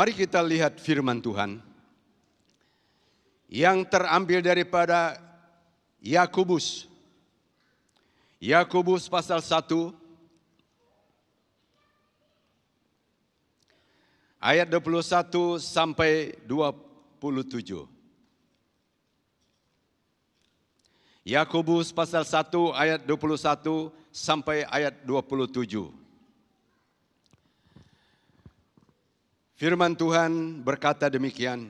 Mari kita lihat firman Tuhan yang terambil daripada Yakobus. Yakobus pasal 1 ayat 21 sampai 27. Yakobus pasal 1 ayat 21 sampai ayat 27. Firman Tuhan berkata demikian,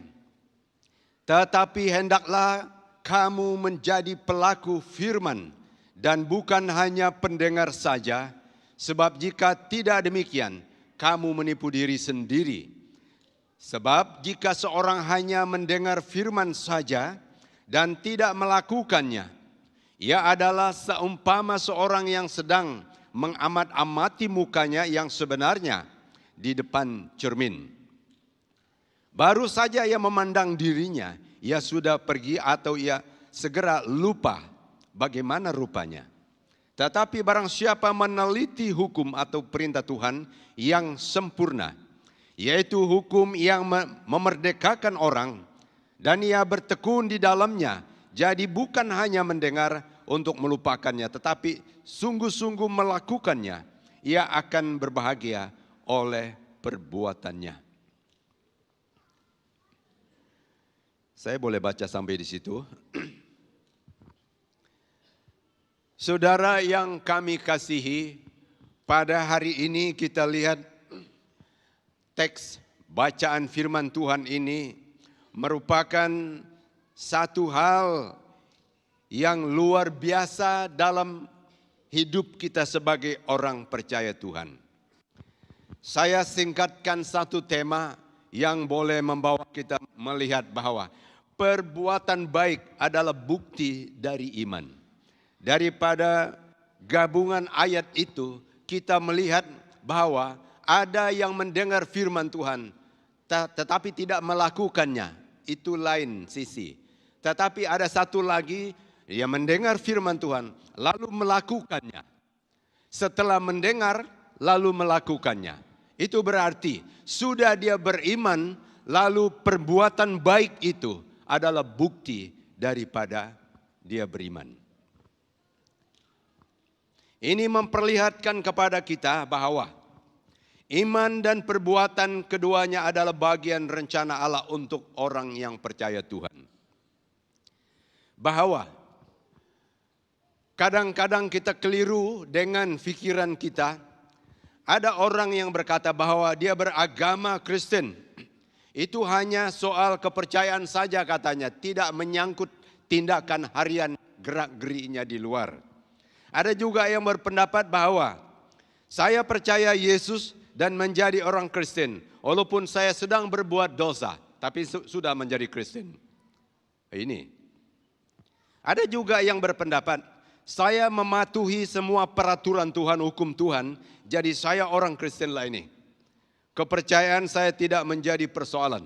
"Tetapi hendaklah kamu menjadi pelaku firman dan bukan hanya pendengar saja, sebab jika tidak demikian, kamu menipu diri sendiri. Sebab jika seorang hanya mendengar firman saja dan tidak melakukannya, ia adalah seumpama seorang yang sedang mengamat-amati mukanya yang sebenarnya di depan cermin. Baru saja ia memandang dirinya, ia sudah pergi atau ia segera lupa bagaimana rupanya. Tetapi barang siapa meneliti hukum atau perintah Tuhan yang sempurna, yaitu hukum yang memerdekakan orang, dan ia bertekun di dalamnya, jadi bukan hanya mendengar untuk melupakannya, tetapi sungguh-sungguh melakukannya, ia akan berbahagia oleh perbuatannya." Saya boleh baca sampai di situ. Saudara yang kami kasihi, pada hari ini kita lihat teks bacaan firman Tuhan ini merupakan satu hal yang luar biasa dalam hidup kita sebagai orang percaya Tuhan. Saya singkatkan satu tema yang boleh membawa kita melihat bahwa perbuatan baik adalah bukti dari iman. Daripada gabungan ayat itu, kita melihat bahwa ada yang mendengar firman Tuhan, tetapi tidak melakukannya. Itu lain sisi. Tetapi ada satu lagi, yang mendengar firman Tuhan, lalu melakukannya. Setelah mendengar, lalu melakukannya. Itu berarti, sudah dia beriman, lalu perbuatan baik itu adalah bukti daripada dia beriman. Ini memperlihatkan kepada kita bahwa iman dan perbuatan keduanya adalah bagian rencana Allah untuk orang yang percaya Tuhan. Bahwa kadang-kadang kita keliru dengan pikiran kita. Ada orang yang berkata bahwa dia beragama Kristen. Itu hanya soal kepercayaan saja katanya, tidak menyangkut tindakan harian gerak-geriknya di luar. Ada juga yang berpendapat bahwa saya percaya Yesus dan menjadi orang Kristen, walaupun saya sedang berbuat dosa, tapi sudah menjadi Kristen. Ini. Ada juga yang berpendapat, saya mematuhi semua peraturan Tuhan, hukum Tuhan, jadi saya orang Kristen lah ini. Kepercayaan saya tidak menjadi persoalan.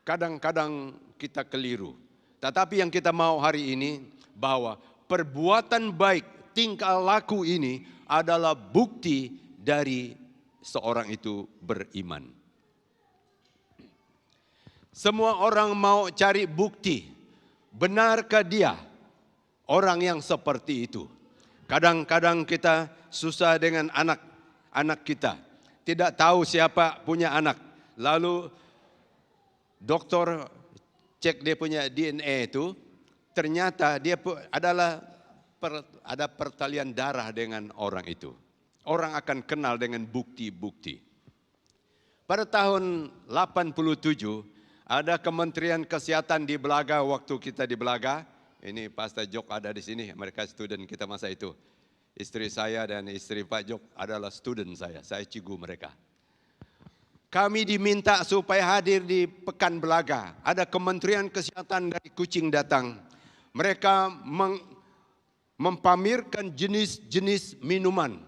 Kadang-kadang kita keliru. Tetapi yang kita mau hari ini bahwa perbuatan baik, tingkah laku ini adalah bukti dari seorang itu beriman. Semua orang mau cari bukti. Benarkah dia orang yang seperti itu? Kadang-kadang kita susah dengan anak-anak kita. Tidak tahu siapa punya anak. Lalu dokter cek dia punya DNA itu, ternyata dia adalah ada pertalian darah dengan orang itu. Orang akan kenal dengan bukti-bukti. Pada tahun 87 ada Kementerian Kesehatan di Belaga, waktu kita di Belaga. Ini Pastor Jok ada di sini, mereka student kita masa itu. Istri saya dan istri Pak Jok adalah student saya cigu mereka. Kami diminta supaya hadir di Pekan Belaga. Ada Kementerian Kesehatan dari Kuching datang. Mereka mempamerkan jenis-jenis minuman.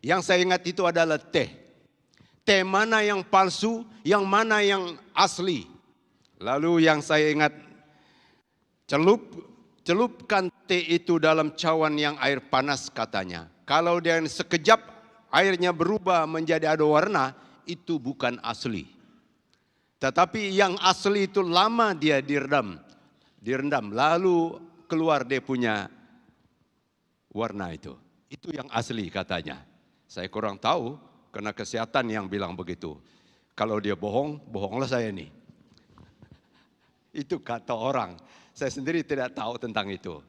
Yang saya ingat itu adalah teh. Teh mana yang palsu, yang mana yang asli. Lalu yang saya ingat, celupkan teh itu dalam cawan yang air panas katanya. Kalau dia sekejap airnya berubah menjadi ada warna, itu bukan asli. Tetapi yang asli itu lama dia direndam, lalu keluar dia punya warna itu. Itu yang asli katanya. Saya kurang tahu karena kesehatan yang bilang begitu. Kalau dia bohong, bohonglah saya nih. Itu kata orang. Saya sendiri tidak tahu tentang itu.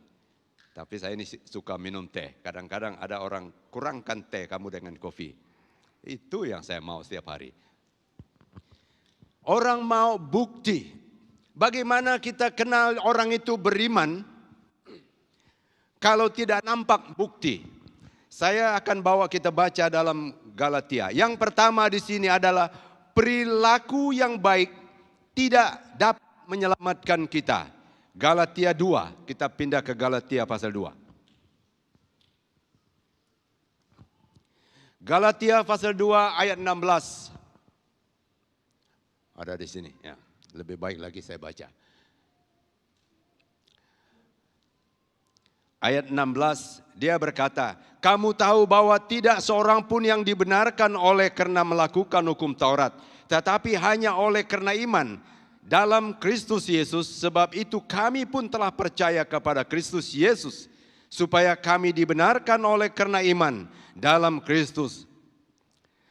Tapi saya ini suka minum teh. Kadang-kadang ada orang kurangkan teh kamu dengan kopi. Itu yang saya mau setiap hari. Orang mau bukti. Bagaimana kita kenal orang itu beriman kalau tidak nampak bukti? Saya akan bawa kita baca dalam Galatia. Yang pertama di sini adalah perilaku yang baik tidak dapat menyelamatkan kita. Galatia 2, kita pindah ke Galatia pasal 2. Galatia pasal 2 ayat 16. Ada di sini, ya. Lebih baik lagi saya baca. Ayat 16, dia berkata, kamu tahu bahwa tidak seorang pun yang dibenarkan oleh karena melakukan hukum Taurat, tetapi hanya oleh karena iman dalam Kristus Yesus. Sebab itu kami pun telah percaya kepada Kristus Yesus, supaya kami dibenarkan oleh karena iman dalam Kristus.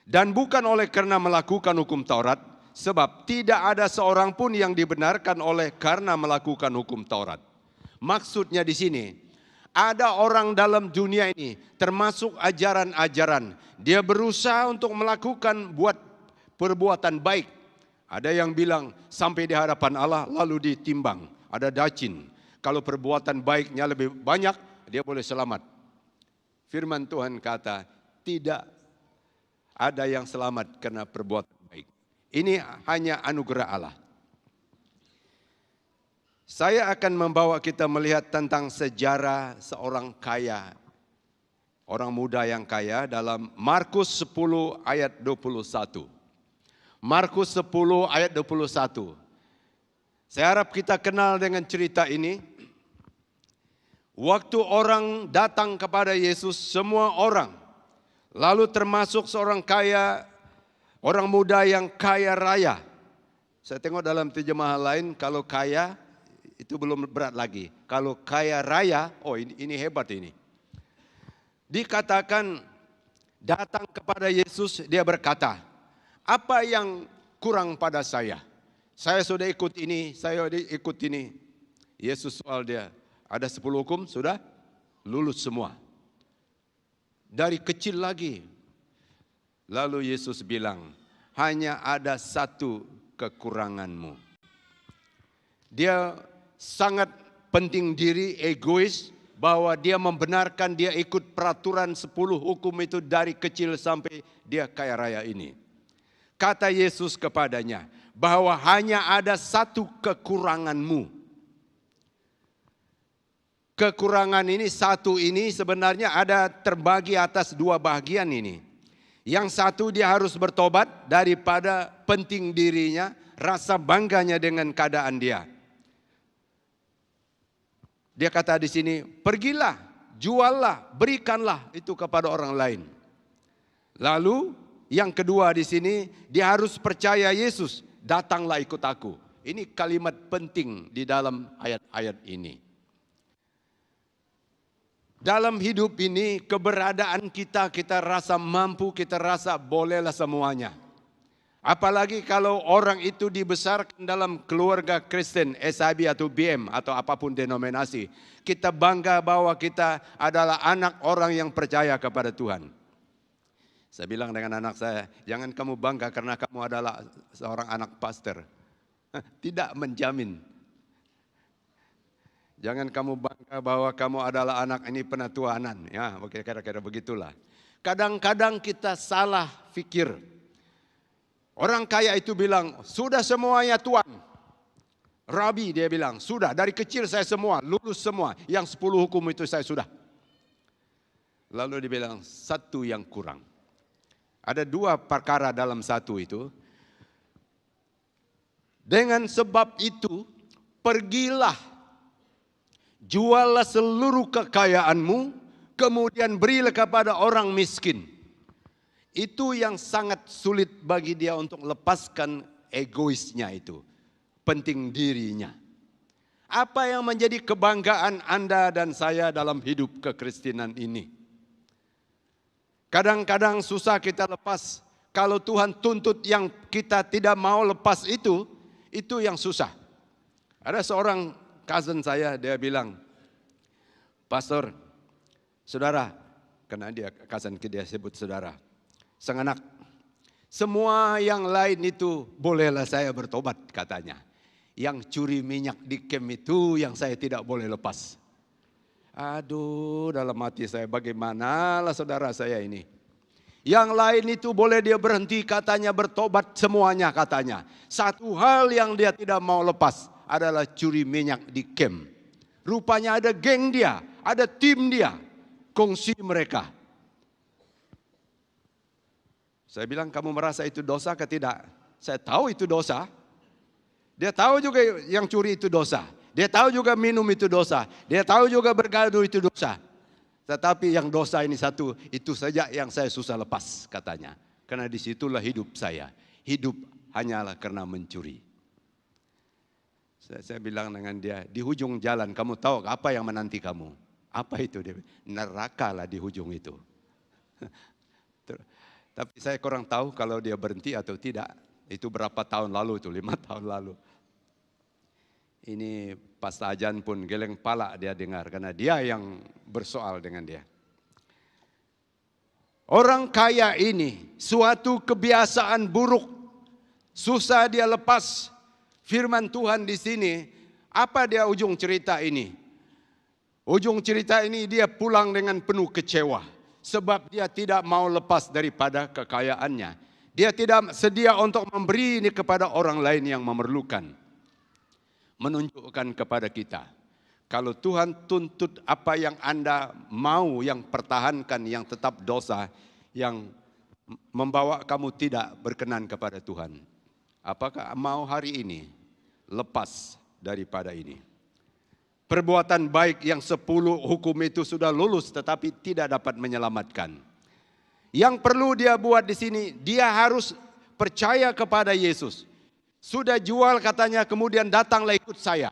Dan bukan oleh karena melakukan hukum Taurat, sebab tidak ada seorang pun yang dibenarkan oleh karena melakukan hukum Taurat. Maksudnya di sini, ada orang dalam dunia ini termasuk ajaran-ajaran. Dia berusaha untuk melakukan perbuatan baik. Ada yang bilang sampai di hadapan Allah lalu ditimbang. Ada dacin. Kalau perbuatan baiknya lebih banyak, dia boleh selamat. Firman Tuhan kata, tidak ada yang selamat karena perbuatan baik. Ini hanya anugerah Allah. Saya akan membawa kita melihat tentang sejarah seorang kaya, orang muda yang kaya dalam Markus 10 ayat 21. Markus 10 ayat 21. Saya harap kita kenal dengan cerita ini. Waktu orang datang kepada Yesus, semua orang, lalu termasuk seorang kaya, orang muda yang kaya raya. Saya tengok dalam terjemahan lain, kalau kaya itu belum berat lagi. Kalau kaya raya, oh ini hebat ini. Dikatakan datang kepada Yesus, dia berkata, apa yang kurang pada saya? Saya sudah ikut ini, saya sudah ikut ini. Yesus soal dia, ada 10 hukum, sudah lulus semua. Dari kecil lagi. Lalu Yesus bilang, hanya ada satu kekuranganmu. Dia sangat penting diri, egois, bahwa dia membenarkan dia ikut peraturan 10 hukum itu dari kecil sampai dia kaya raya ini. Kata Yesus kepadanya, bahwa hanya ada satu kekuranganmu. Kekurangan ini, satu ini sebenarnya ada terbagi atas 2 bagian ini. Yang satu dia harus bertobat daripada penting dirinya, rasa bangganya dengan keadaan dia. Dia kata di sini, pergilah, juallah, berikanlah itu kepada orang lain. Lalu yang kedua di sini, dia harus percaya Yesus, datanglah ikut aku. Ini kalimat penting di dalam ayat-ayat ini. Dalam hidup ini, keberadaan kita rasa mampu, kita rasa bolehlah semuanya. Apalagi kalau orang itu dibesarkan dalam keluarga Kristen, SIB atau BM atau apapun denominasi. Kita bangga bahwa kita adalah anak orang yang percaya kepada Tuhan. Saya bilang dengan anak saya, jangan kamu bangga karena kamu adalah seorang anak pastor. Tidak menjamin. Jangan kamu bangga bahwa kamu adalah anak ini penatuanan. Ya, kira-kira begitulah. Kadang-kadang kita salah pikir. Orang kaya itu bilang, sudah semuanya Tuan. Rabi dia bilang, sudah dari kecil saya semua, lulus semua. Yang 10 hukum itu saya sudah. Lalu dia bilang, satu yang kurang. Ada 2 perkara dalam satu itu. Dengan sebab itu, pergilah, juallah seluruh kekayaanmu, kemudian berilah kepada orang miskin. Itu yang sangat sulit bagi dia untuk lepaskan egoisnya itu, penting dirinya. Apa yang menjadi kebanggaan Anda dan saya dalam hidup kekristenan ini? Kadang-kadang susah kita lepas. Kalau Tuhan tuntut yang kita tidak mau lepas itu yang susah. Ada seorang cousin saya, dia bilang, "Pastor, saudara," karena dia cousin, dia sebut saudara, "sang anak, semua yang lain itu bolehlah saya bertobat," katanya. "Yang curi minyak di camp itu yang saya tidak boleh lepas." Aduh, dalam hati saya, bagaimanalah saudara saya ini. Yang lain itu boleh dia berhenti, katanya bertobat semuanya katanya. Satu hal yang dia tidak mau lepas adalah curi minyak di camp. Rupanya ada geng dia, ada tim dia, kongsi mereka. Saya bilang, "Kamu merasa itu dosa atau tidak?" "Saya tahu itu dosa." Dia tahu juga yang curi itu dosa. Dia tahu juga minum itu dosa. Dia tahu juga bergaduh itu dosa. Tetapi yang dosa ini satu, itu saja yang saya susah lepas katanya. Karena disitulah hidup saya. Hidup hanyalah karena mencuri. Saya bilang dengan dia, di ujung jalan kamu tahu apa yang menanti kamu? Apa itu? Dia, neraka lah di ujung itu. Tapi saya kurang tahu kalau dia berhenti atau tidak. Itu berapa tahun lalu itu, 5 tahun lalu. Ini pas ajan pun geleng pala dia dengar, karena dia yang bersoal dengan dia. Orang kaya ini suatu kebiasaan buruk, susah dia lepas. Firman Tuhan di sini, apa dia ujung cerita ini? Ujung cerita ini dia pulang dengan penuh kecewa, sebab dia tidak mau lepas daripada kekayaannya. Dia tidak sedia untuk memberi ini kepada orang lain yang memerlukan. Menunjukkan kepada kita, kalau Tuhan tuntut apa yang Anda mau, yang pertahankan, yang tetap dosa, yang membawa kamu tidak berkenan kepada Tuhan. Apakah mau hari ini lepas daripada ini? Perbuatan baik yang 10 hukum itu sudah lulus tetapi tidak dapat menyelamatkan. Yang perlu dia buat di sini, dia harus percaya kepada Yesus. Sudah jual katanya, kemudian datanglah ikut saya.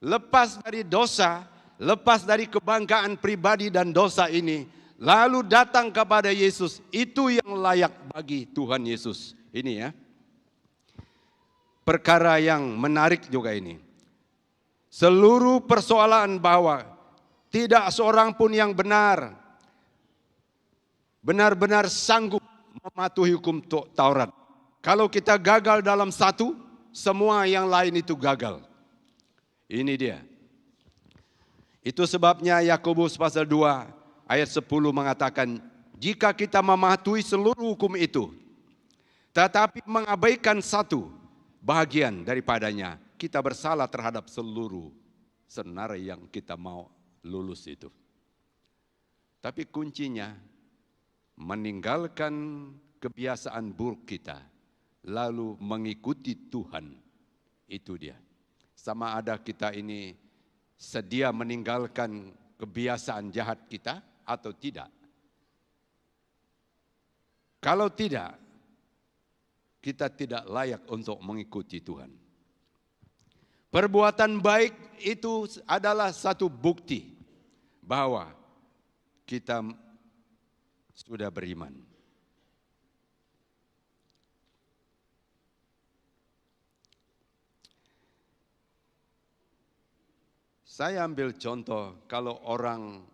Lepas dari dosa, lepas dari kebanggaan pribadi dan dosa ini, lalu datang kepada Yesus. Itu yang layak bagi Tuhan Yesus. Ini ya. Perkara yang menarik juga ini. Seluruh persoalan bahwa tidak seorang pun yang benar-benar sanggup mematuhi hukum Taurat. Kalau kita gagal dalam satu, semua yang lain itu gagal. Ini dia. Itu sebabnya Yakobus pasal 2 ayat 10 mengatakan, jika kita mematuhi seluruh hukum itu, tetapi mengabaikan satu bahagian daripadanya, kita bersalah terhadap seluruh senar yang kita mau lulus itu. Tapi kuncinya, meninggalkan kebiasaan buruk kita, lalu mengikuti Tuhan, itu dia. Sama ada kita ini sedia meninggalkan kebiasaan jahat kita atau tidak. Kalau tidak, kita tidak layak untuk mengikuti Tuhan. Perbuatan baik itu adalah satu bukti bahwa kita sudah beriman. Saya ambil contoh, kalau orang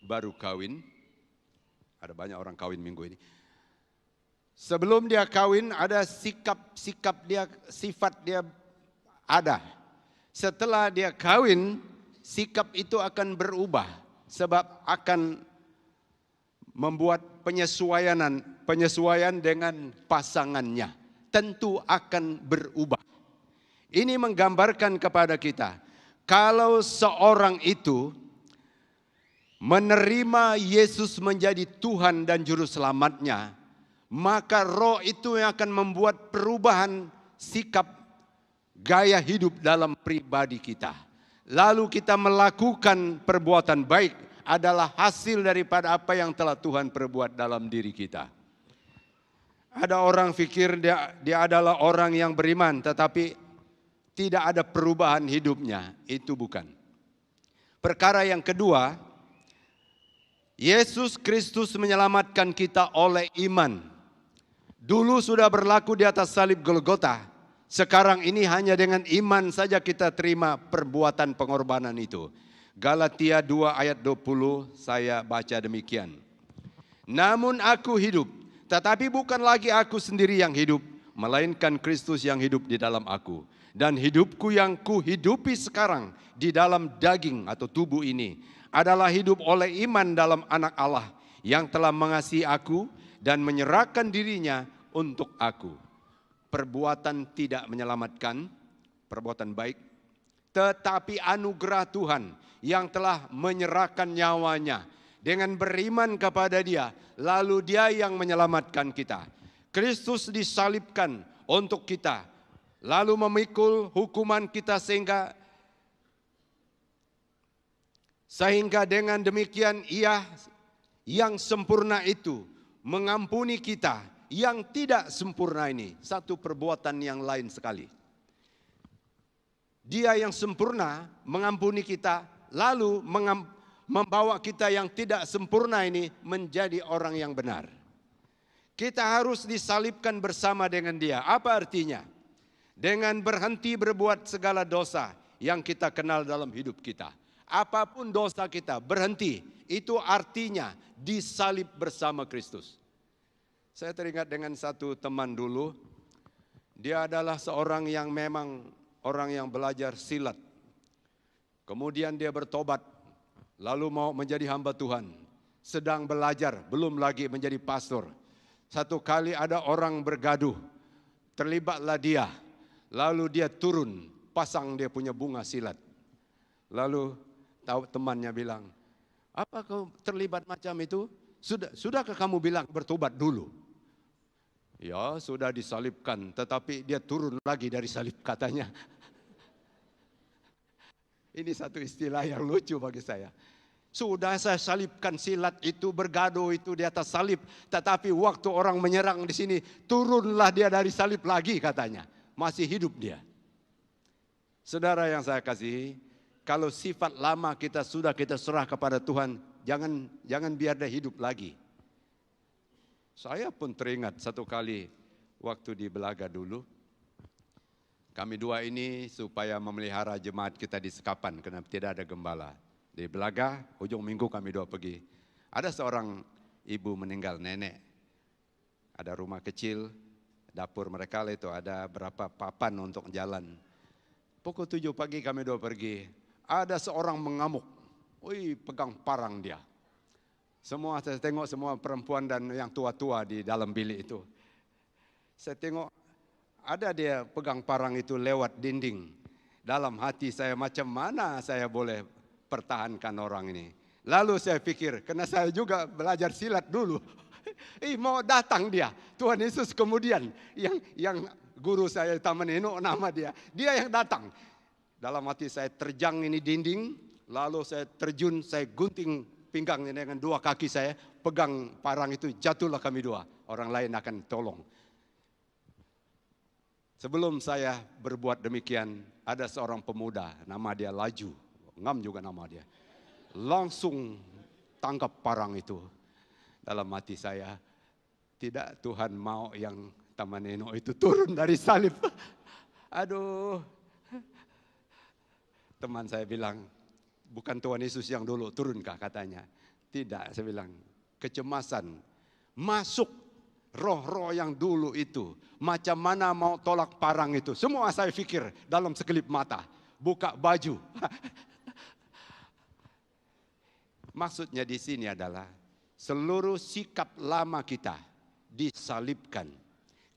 baru kawin, ada banyak orang kawin minggu ini. Sebelum dia kawin ada sikap dia, sifat dia ada. Setelah dia kawin, sikap itu akan berubah sebab akan membuat penyesuaian dengan pasangannya. Tentu akan berubah. Ini menggambarkan kepada kita, kalau seorang itu menerima Yesus menjadi Tuhan dan Juru Selamatnya, maka roh itu yang akan membuat perubahan sikap gaya hidup dalam pribadi kita. Lalu kita melakukan perbuatan baik adalah hasil daripada apa yang telah Tuhan perbuat dalam diri kita. Ada orang pikir dia adalah orang yang beriman, tetapi tidak ada perubahan hidupnya. Itu bukan. Perkara yang kedua, Yesus Kristus menyelamatkan kita oleh iman. Dulu sudah berlaku di atas salib Golgota. Sekarang ini hanya dengan iman saja kita terima perbuatan pengorbanan itu. Galatia 2 ayat 20 saya baca demikian. Namun aku hidup, tetapi bukan lagi aku sendiri yang hidup, melainkan Kristus yang hidup di dalam aku. Dan hidupku yang kuhidupi sekarang di dalam daging atau tubuh ini adalah hidup oleh iman dalam Anak Allah yang telah mengasihi aku dan menyerahkan dirinya untuk aku. Perbuatan tidak menyelamatkan, perbuatan baik, tetapi anugerah Tuhan yang telah menyerahkan nyawanya dengan beriman kepada Dia, lalu Dia yang menyelamatkan kita. Kristus disalibkan untuk kita, lalu memikul hukuman kita sehingga dengan demikian Ia yang sempurna itu mengampuni kita yang tidak sempurna ini. Satu perbuatan yang lain sekali. Dia yang sempurna mengampuni kita, lalu membawa kita yang tidak sempurna ini menjadi orang yang benar. Kita harus disalibkan bersama dengan Dia. Apa artinya? Dengan berhenti berbuat segala dosa yang kita kenal dalam hidup kita. Apapun dosa kita, berhenti. Itu artinya disalib bersama Kristus. Saya teringat dengan satu teman dulu. Dia adalah seorang yang memang orang yang belajar silat. Kemudian dia bertobat, lalu mau menjadi hamba Tuhan. Sedang belajar, belum lagi menjadi pastor. Satu kali ada orang bergaduh, terlibatlah dia. Lalu dia turun, pasang dia punya bunga silat. Lalu tahu temannya bilang, apa kau terlibat macam itu? Sudahkah kamu bilang bertobat dulu? Ya sudah disalibkan, tetapi dia turun lagi dari salib katanya. Ini satu istilah yang lucu bagi saya. Sudah saya salibkan silat itu, bergaduh itu di atas salib. Tetapi waktu orang menyerang di sini, turunlah dia dari salib lagi katanya. Masih hidup dia. Saudara yang saya kasihi, kalau sifat lama kita serah kepada Tuhan, jangan biar dia hidup lagi. Saya pun teringat satu kali waktu di Belaga dulu. Kami dua ini supaya memelihara jemaat kita di Sekapan karena tidak ada gembala. Di Belaga, ujung minggu kami dua pergi. Ada seorang ibu meninggal, nenek. Ada rumah kecil, dapur mereka itu ada berapa papan untuk jalan. Pukul 7 pagi kami dua pergi. Ada seorang mengamuk. Wih, pegang parang dia. Saya tengok semua perempuan dan yang tua-tua di dalam bilik itu. Saya tengok ada dia pegang parang itu lewat dinding. Dalam hati saya, macam mana saya boleh pertahankan orang ini. Lalu saya pikir, karena saya juga belajar silat dulu. Mau datang dia. Tuhan Yesus kemudian yang guru saya Taman Eno nama dia. Dia yang datang. Dalam hati saya terjang ini dinding. Lalu saya terjun, saya gunting pinggang dengan dua kaki saya, pegang parang itu, jatuhlah kami dua. Orang lain akan tolong. Sebelum saya berbuat demikian, ada seorang pemuda, nama dia Laju. Ngam juga nama dia. Langsung tangkap parang itu. Dalam hati saya, tidak Tuhan mau yang Taman Eno itu turun dari salib. Aduh. Teman saya bilang, bukan Tuhan Yesus yang dulu turunkah katanya. Tidak, saya bilang, kecemasan. Masuk roh-roh yang dulu itu. Macam mana mau tolak parang itu. Semua saya pikir dalam sekelip mata. Buka baju. Maksudnya di sini adalah seluruh sikap lama kita disalibkan.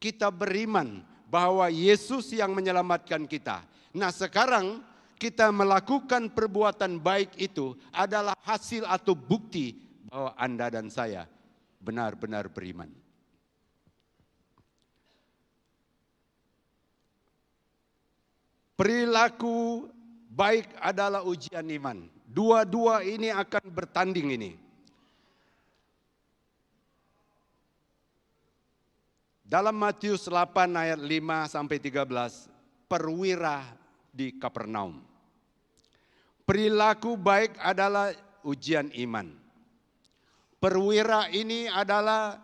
Kita beriman bahwa Yesus yang menyelamatkan kita. Nah sekarang kita melakukan perbuatan baik itu adalah hasil atau bukti bahwa Anda dan saya benar-benar beriman. Perilaku baik adalah ujian iman. Dua-dua ini akan bertanding ini. Dalam Matius 8 ayat 5 sampai 13, perwira di Kapernaum. Perilaku baik adalah ujian iman. Perwira ini adalah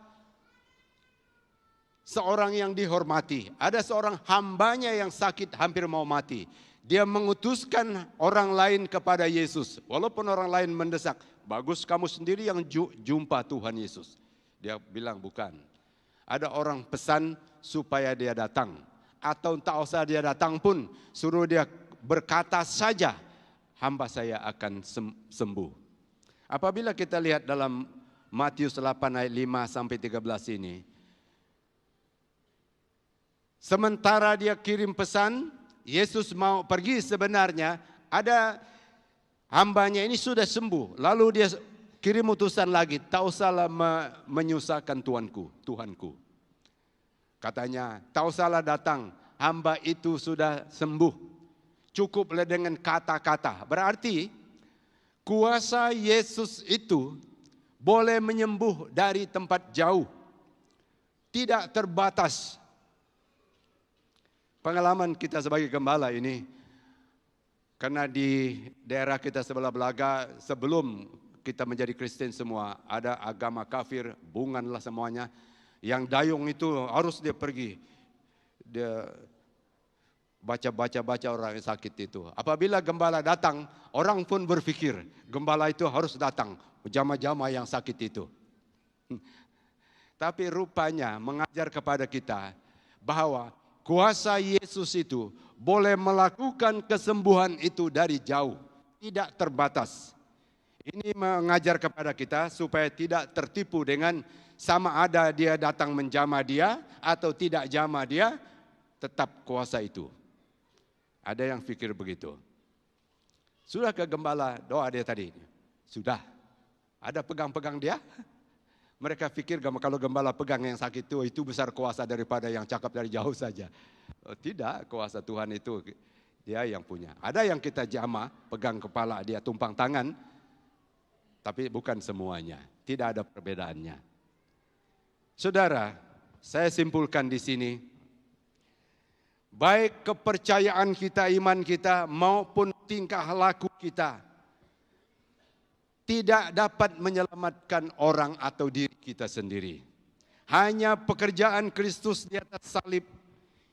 seorang yang dihormati. Ada seorang hambanya yang sakit hampir mau mati. Dia mengutuskan orang lain kepada Yesus. Walaupun orang lain mendesak, bagus kamu sendiri yang jumpa Tuhan Yesus. Dia bilang bukan. Ada orang pesan supaya dia datang. Atau tak usah dia datang pun, suruh dia berkata saja, hamba saya akan sembuh. Apabila kita lihat dalam Matius 8 ayat 5 sampai 13 ini, sementara dia kirim pesan, Yesus mau pergi sebenarnya, ada hambanya ini sudah sembuh. Lalu dia kirim utusan lagi, tak usahlah menyusahkan Tuhanku. Katanya, tak usahlah datang, hamba itu sudah sembuh. Cukuplah dengan kata-kata. Berarti kuasa Yesus itu boleh menyembuh dari tempat jauh. Tidak terbatas. Pengalaman kita sebagai gembala ini, karena di daerah kita sebelah Belaga, sebelum kita menjadi Kristen semua, ada agama kafir, bunganlah semuanya. Yang dayung itu harus dia pergi, dia baca orang yang sakit itu. Apabila gembala datang, orang pun berpikir gembala itu harus datang, jama-jama yang sakit itu. Tapi rupanya mengajar kepada kita bahwa kuasa Yesus itu boleh melakukan kesembuhan itu dari jauh, tidak terbatas. Ini mengajar kepada kita supaya tidak tertipu dengan sama ada dia datang menjamah dia atau tidak jamah dia, tetap kuasa itu. Ada yang pikir begitu. Sudah ke gembala doa dia tadi? Sudah. Ada pegang-pegang dia? Mereka pikir kalau gembala pegang yang sakit itu besar kuasa daripada yang cakap dari jauh saja. Tidak, kuasa Tuhan itu dia yang punya. Ada yang kita jamah, pegang kepala dia, tumpang tangan, tapi bukan semuanya. Tidak ada perbedaannya. Saudara, saya simpulkan di sini, baik kepercayaan kita, iman kita, maupun tingkah laku kita, tidak dapat menyelamatkan orang atau diri kita sendiri. Hanya pekerjaan Kristus di atas salib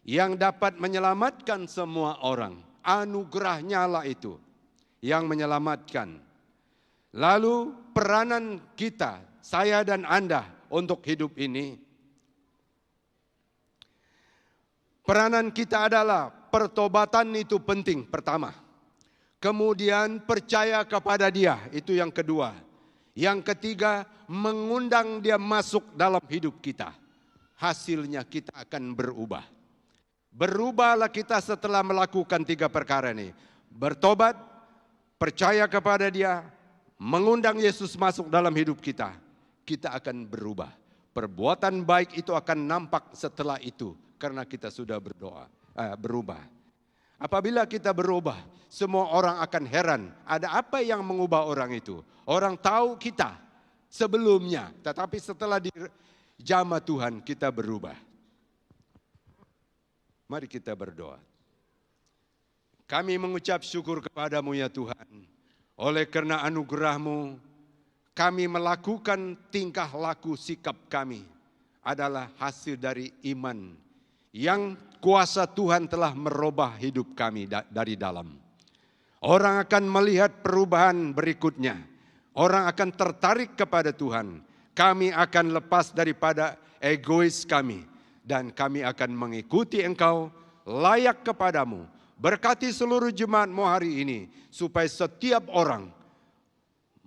yang dapat menyelamatkan semua orang. Anugerahnya lah itu yang menyelamatkan. Lalu peranan kita, saya dan Anda untuk hidup ini. Peranan kita adalah pertobatan itu penting pertama. Kemudian percaya kepada Dia, itu yang kedua. Yang ketiga, mengundang Dia masuk dalam hidup kita. Hasilnya kita akan berubah. Berubahlah kita setelah melakukan 3 perkara ini. Bertobat, percaya kepada Dia, mengundang Yesus masuk dalam hidup kita. Kita akan berubah. Perbuatan baik itu akan nampak setelah itu. Karena kita sudah berubah. Apabila kita berubah, semua orang akan heran. Ada apa yang mengubah orang itu? Orang tahu kita sebelumnya, tetapi setelah dijamah Tuhan kita berubah. Mari kita berdoa. Kami mengucap syukur kepadamu ya Tuhan. Oleh karena anugerah-Mu, kami melakukan tingkah laku sikap kami adalah hasil dari iman yang kuasa Tuhan telah merubah hidup kami dari dalam. Orang akan melihat perubahan berikutnya. Orang akan tertarik kepada Tuhan. Kami akan lepas daripada egois kami. Dan kami akan mengikuti Engkau layak kepadamu. Berkati seluruh jemaat-Mu hari ini. Supaya setiap orang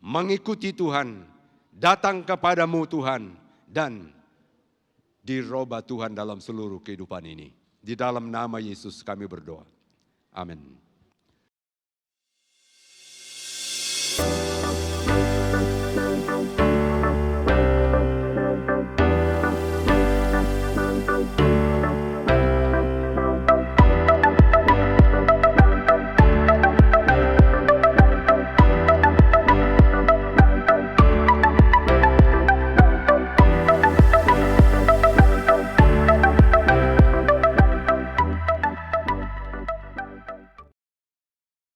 mengikuti Tuhan. Datang kepadamu Tuhan. Dan dirubah Tuhan dalam seluruh kehidupan ini. Di dalam nama Yesus kami berdoa. Amin.